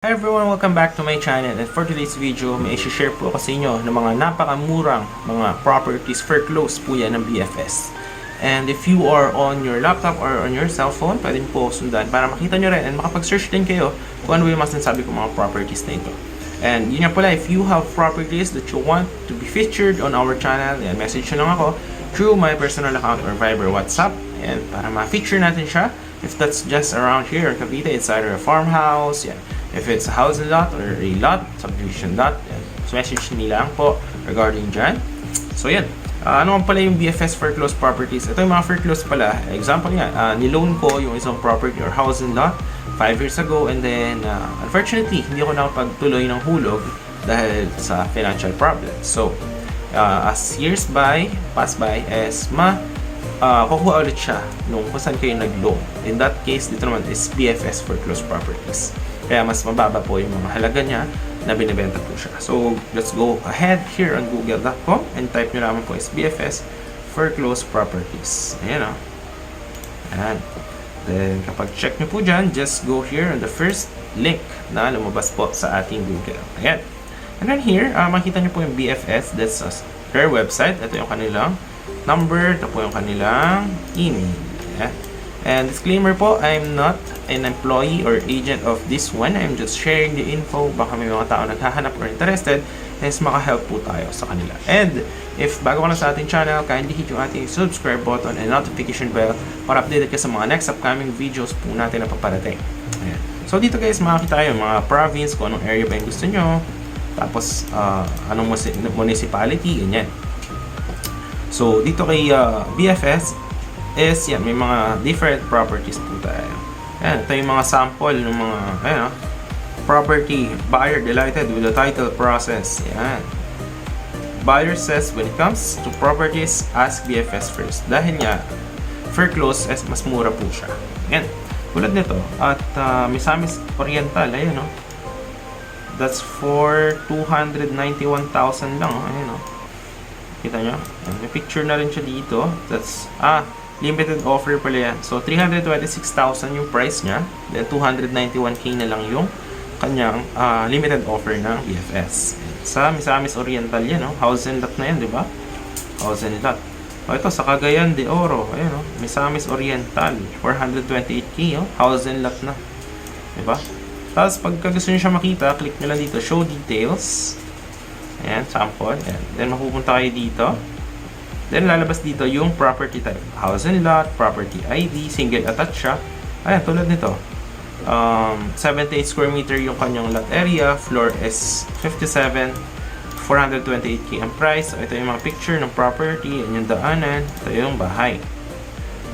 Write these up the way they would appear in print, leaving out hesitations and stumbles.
Hi everyone! Welcome back to my channel, and for today's video, may i-share po ako sa inyo ng mga napakamurang mga properties for close po yan ng BFS. And if you are on your laptop or on your cellphone, pwede po sundan para makita nyo rin and makapag-search din kayo kung ano yung mas nasabi ko mga properties na ito. And yun nga pala, if you have properties that you want to be featured on our channel, yan, message nyo lang ako through my personal account or Viber WhatsApp, and para ma-feature natin siya. If that's just around here in Cavite, it's either a farmhouse, yan. If it's a housing lot or a lot, subdivision lot, yan. So message nila lang po regarding dyan. So yan, ano nga pala yung BFS for close properties? Ito yung mga for close pala. Example nga, niloan ko yung isang property or housing lot 5 years ago, and then unfortunately, hindi ako nakapagtuloy ng hulog dahil sa financial problems. So, as years pass by, kukuha ulit siya nung kung saan kayo nag-loan. In that case, dito naman is BFS for close properties. Kaya mas mababa po yung mga halaga niya na binibenta po siya. So, let's go ahead here on google.com and type nyo naman po is BFS for close properties. Ayan o. Ayan. Then, kapag check nyo po dyan, just go here on the first link na lumabas po sa ating Google. Ayan. And then here, makita nyo po yung BFS. That's their website. Ito yung kanilang number. Ito po yung kanilang email. Ayan. And disclaimer po, I'm not an employee or agent of this one. I'm just sharing the info. Baka may mga tao naghahanap or interested, hence maka-help po tayo sa kanila. And if bago ka na sa ating channel, kindly hit yung ating subscribe button and notification bell para updated ka sa mga next upcoming videos po natin na paparating. Ayan. So dito guys, makakita tayo mga province, kung anong area ba yung gusto nyo, tapos anong municipality, ganyan. So dito kay BFS, is yan, may mga different properties po tayo. Ayan, ito yung mga sample ng mga property. Buyer delighted with the title process. Ayan. Buyer says when it comes to properties, ask BFS first. Dahil nga, for close, mas mura po siya. Ayan. Tulad nito. At Misamis Oriental. Ayan, no? That's for 291,000 lang. Ayan, no? Kita nyo? Ayan, may picture na rin siya dito. That's, limited offer pala yan. So, 326,000 yung price niya. Then, 291K na lang yung kanyang limited offer ng BFS. Sa Misamis Oriental yan, no? Housing lot na yan, di ba? Housing lot. O, ito, sa Cagayan de Oro. Ayan, no? Misamis Oriental. 428K, oh. Housing lot na. Di ba? Tapos, pagka gusto nyo siya makita, click nyo lang dito, show details. Ayan, sample. Ayan. Then, mapupunta kayo dito. Then, lalabas dito yung property type. Housing lot, property ID, single attached siya. Ayan, tulad nito. 78 square meter yung kanyang lot area. Floor is 57. 428K ang price. So, ito yung mga picture ng property. Yan yung daanan. Ito yung bahay.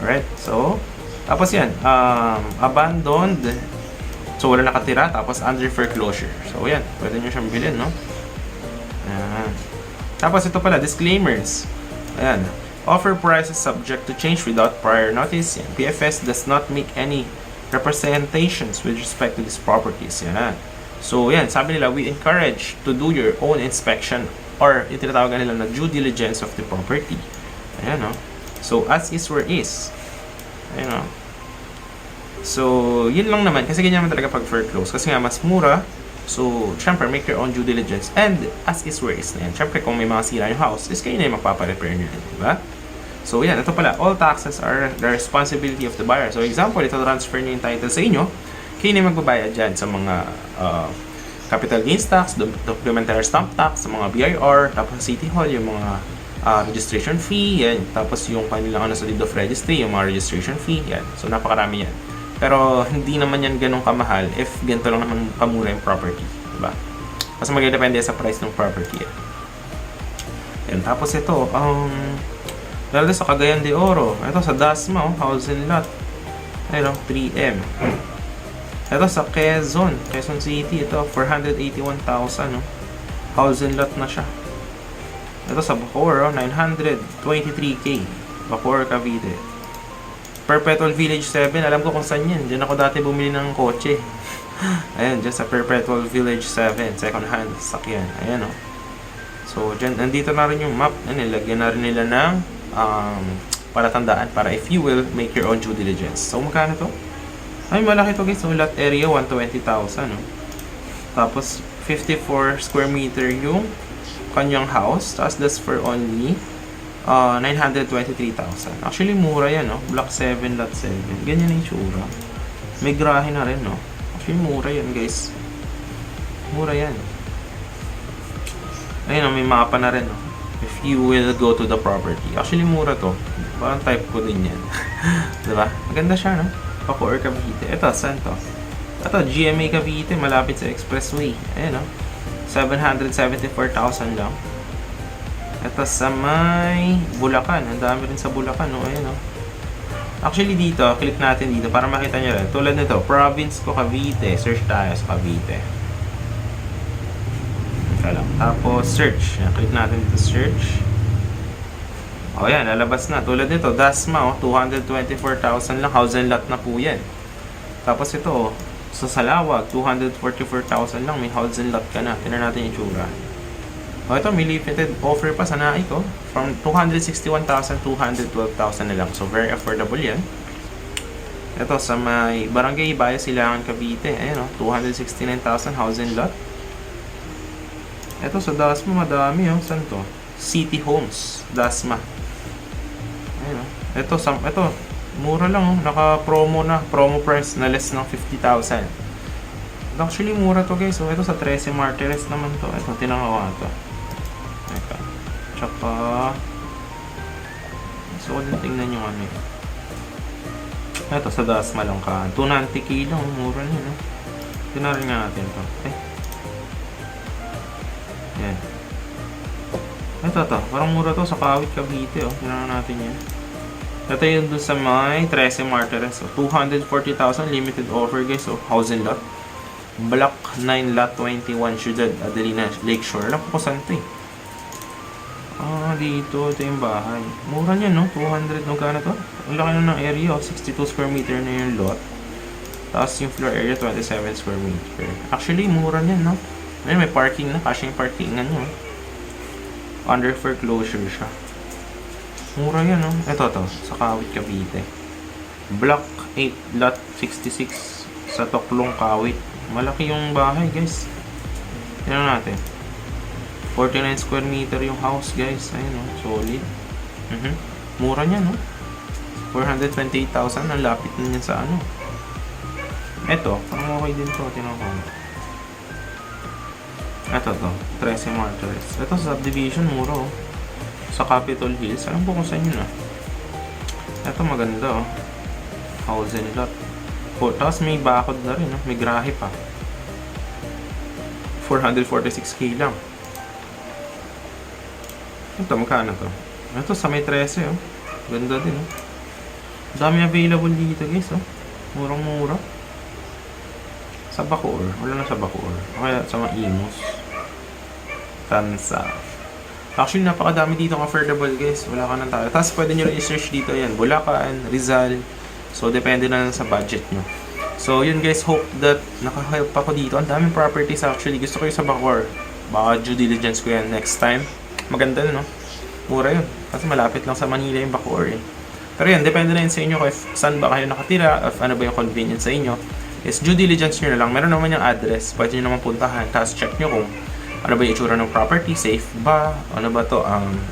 Alright, so, tapos yan. Abandoned. So, wala nakatira. Tapos, under foreclosure. So, yan. Pwede nyo siyang bilhin, no? Ayan. Tapos, ito pala, disclaimers. Ayan. Offer price is subject to change without prior notice. Yan. BFS does not make any representations with respect to these properties. Yan. So, yan. Sabi nila, we encourage to do your own inspection or itinatawagan nila na due diligence of the property. Ayan, no? So, as is where is. Ayan, no? So, yun lang naman. Kasi ganyan naman talaga pag foreclose. Kasi nga, mas mura. So, syempre, make your own due diligence. And, as is where is na yan. Syempre, kung may mga sira yung house, is kayo na yung magpaparepair nyo. Diba? So, yan. Ito pala. All taxes are the responsibility of the buyer. So, example, ito transfer nyo yung title sa inyo. Kayo na yung magbabayad dyan sa mga capital gains tax, documentary stamp tax, sa mga BIR, tapos sa City Hall, yung mga registration fee, yan. Tapos yung kanilang sa deed of registry, yung mga registration fee, yan. So, napakarami yan. Pero hindi naman yan ganun kamahal if ganito lang naman kamura yung property, diba? Kasi magdedepende sa price ng property. Yan. Tapos ito, lalo sa Cagayan de Oro. Ito sa Dasma, housing lot. Ayun, 3M. Ito sa Quezon City. Ito, 481,000. Housing lot na siya. Ito sa Bacoor, 923K. Bacoor, Cavite. Perpetual Village 7, alam ko kung saan yan. Diyan ako dati bumili ng kotse. Ayan, dyan sa Perpetual Village 7, second hand sakyan. Ayan, o. So, dyan, nandito na rin yung map. Nilagyan na rin nila ng palatandaan para if you will make your own due diligence. So, magkano to? Ay, malaki to guys. So, lot area, 120,000. No? Tapos 54 square meter yung kanyang house. Tapos that's for only 923,000. Actually, mura yan, no? Block 7, lot 7. Ganyan yung tsura. May grahe na rin, no? Actually, mura yan, guys. Mura yan. Ayun, no? May mapa na rin, no? If you will go to the property. Actually, mura to. Parang type ko din yan. Diba? Maganda siya, no? Bacoor, Cavite. Ito, saan to? Ito, GMA Cavite. Malapit sa expressway. Ayun, no? 774,000 lang. Ito sa may Bulacan. Ang dami rin sa Bulacan, no? Ayun, no? Actually, dito, click natin dito para makita nyo rin. Tulad nito, province ko Cavite. Search tayo sa Cavite. Lang. Tapos, search. Yan, click natin dito, search. O, yan, lalabas na. Tulad nito, Dasma, 224,000 lang. House and lot na po yan. Tapos ito, sa Salawag, 244,000 lang. May house and lot ka na. Tignan natin yung tsura. O, ito, may limited offer pa sa naik ko. From 261,000, 212,000 na lang. So, very affordable yan. Ito, sa may Barangay Bayo, Silangan, Cavite. Ayan, 269,000 house and lot. Ito, sa Dasma, madami, Saan to? City Homes, Dasma. Ayan, Ito, mura lang, Naka-promo na. Promo price na less ng 50,000. Actually, mura to, guys. Ito sa 13 Martires naman to. Ito, tinangawa to. Eka. Tsaka, gusto ko din tingnan yung ano. Ito, sa Dasma lang ka. 290 kilo. Mura niya, Tinarin nga natin to. Yan. Ito. Parang mura to sa Kawit, Cavite, Tingnan natin yan. Ito yung dun sa may 13 Martires. 240,000 limited offer, guys. House and lot. Block 9, lot 21, Ciudad Adelina, Lakeshore. Alam ko saan to, dito. Ito yung bahay. Mura niya, 200. Magkano to? Ang laki na ng area, 62 square meter na yung lot. Tapos yung floor area, 27 square meter. Actually, mura niya, Ayun, may parking na. Kasi yung parkingan nyo. Under foreclosure siya. Mura yan, Ito to. Sa Kawit, Cavite. Block 8, lot 66. Sa Toklong, Kawit. Malaki yung bahay, guys. Tignan natin. 49 square meter yung house, guys. Ayun, solid. Mura niya, 428,000. Ang lapit na niyan sa ano. Ito. Parang okay din to. Tignan ko. Ito to, 13 Martires. Ito sa subdivision, mura, Sa Capitol Hills. Alam ko kung saan yun, Ito maganda, House and lot. Tapos may bakod na rin, May grahe pa. 446k lang. Ito, magkano to? Ito, sa may 13, Ganda din, Dami available dito, guys, Murang-mura. Sa Bacoor. Wala na sa Bacoor. Kaya sa mga Imus. Tansa. Actually, napakadami dito affordable, guys. Wala ka nang tayo. Tapos, pwede nyo rin i-search dito yan. Bulacan, Rizal. So, depende na sa budget nyo. So, yun, guys. Hope that nakahelp ako dito. Ang daming properties, actually. Gusto ko yung sa Bacoor. Baka due diligence ko yan next time. Maganda, Mura yun. Kasi malapit lang sa Manila yung Bacoor, Pero yan, depende na yun sa inyo kung saan ba kayo nakatira, if ano ba yung convenience sa inyo. Is due diligence nyo na lang. Meron naman yung address. Pwede nyo naman puntahan. Tapos check nyo kung ano ba yung itsura ng property. Safe ba? Ano ba to?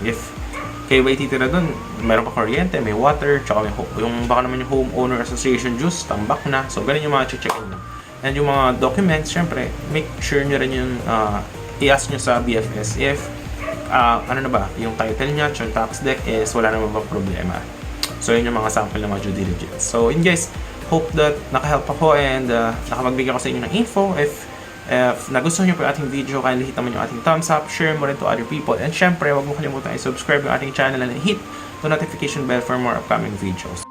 If kayo ba ititira dun, meron pa kuryente, may water, tsaka may yung baka naman yung homeowner association dues, tambak na. So, ganun yung mga check nyo. And yung mga documents, syempre, make sure nyo rin yung i-ask nyo sa BFS if ano na ba, yung title niya, yung tax deck is wala naman ba problema. So, yun yung mga sample ng mga due diligence. So, yun guys, hope that nakahelp ako and nakapagbigay ako sa inyo ng info. If nagustuhan nyo po yung ating video, kindly hit naman yung ating thumbs up, share mo rin to other people, and syempre, huwag mo kalimutan i-subscribe yung ating channel and hit the notification bell for more upcoming videos.